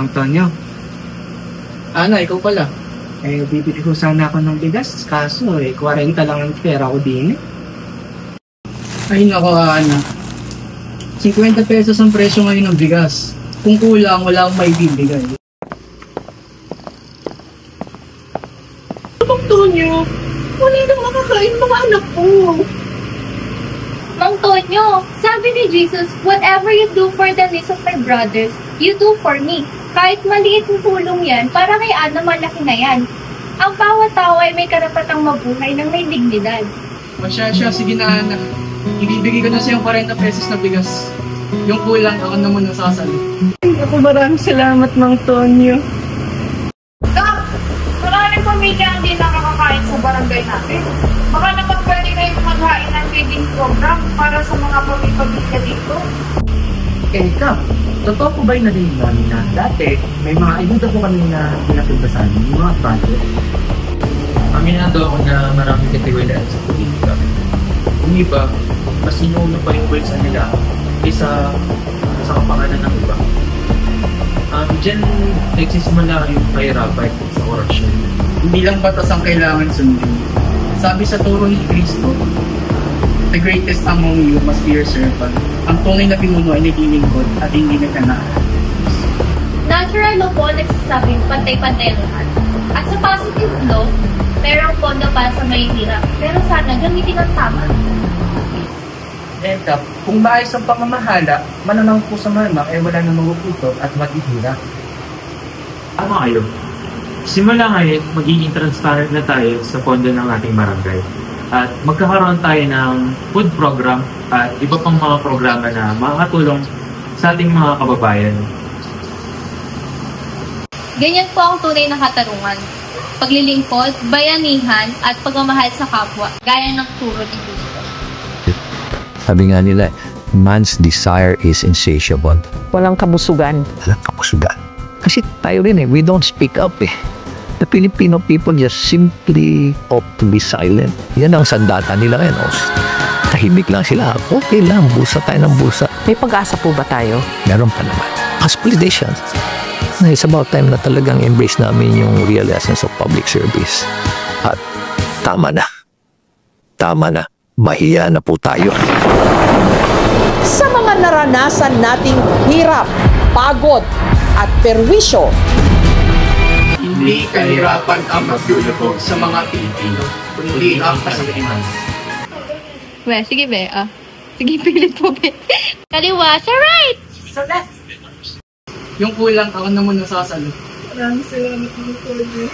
Mang Tonyo. Ana, ikaw pala. Bibili ko sana ako ng bigas, kaso 40 lang ang pera ko din eh. Ay nako, Ana. 50 pesos ang presyo ngayon ng bigas. Kung kulang, wala akong maibibigay. Mang Tonyo, wala nang makakain mga anak ko. Mang Tonyo, sabi ni Jesus, whatever you do for the least of my brothers, you do for me. Kahit maliit ng tulong yan, para kay Ana malaki na yan. Ang bawat tao ay may karapatang mabuhay ng may dignidad. Siya, sige na, Ana. Ibibigay ko na sa'yo 40 pesos na bigas. Yung kulang, ako na muna sasalo. Ako, maraming salamat, Mang Tonyo. Maraming pamilya ang di nakakakain sa barangay natin. Baka naman pwede kayong maghain ng feeding program para sa mga pamilya dito. Ika, totoo po ba yung narinig namin na dati may mga ayuda po kami na pinapagbasan, yung mga project? Aminado ako na maraming katiwalaan sa politika. Yung iba, mas sinuuna pa yung bulsa nila kaysa sa kapangalan ng iba. Diyan nagsisimula yung kahirapan sa korupsyon. Hindi lang batas ang kailangan sundin. Sabi sa turo ni Cristo, the greatest among you must be your servant. Ang tunay na pinuno ay naglilingkod at hindi nagkanaan. Natural law po nagsasabing pantay-pantay ang lahat. At sa positive law, merong pondo para sa mahihirap. Pero sana gamitin ang tama. Eka, kung maayos ang pamamahala, malamang po sa malamang wala na magugutom at maghihirap. Tama kayo. Simula ngayon, magiging transparent na tayo sa pondo ng ating barangay. At magkakaroon tayo ng food program at iba pang mga programa na makakatulong sa ating mga kababayan. Ganyan po ang tunay na katarungan. Paglilingkod, bayanihan, at pagmamahal sa kapwa, gaya ng turo ni Cristo. Sabi nga nila, man's desire is insatiable. Walang kabusugan. Walang kapusugan. Kasi tayo rin we don't speak up The Filipino people just simply opt to be silent. Yan ang sandata nila ngayon. Tahimik lang sila. Okay lang, busa tayo ng busa. May pag-asa po ba tayo? Meron pa naman. As politicians, it's about time na talagang embrace namin yung real essence of public service. At tama na. Tama na. Mahiya na po tayo. Sa mga naranasan nating hirap, pagod, at perwisyo, Hindi kahirapan ang maglulubog sa mga Pilipino, kundi ang kasabihan. Sige, be. Sige, pilit po, be. Kaliwa, sa right! Sa left! Yung kulang, ako na muna sasalo. Maraming salamat, Mang Tonyo.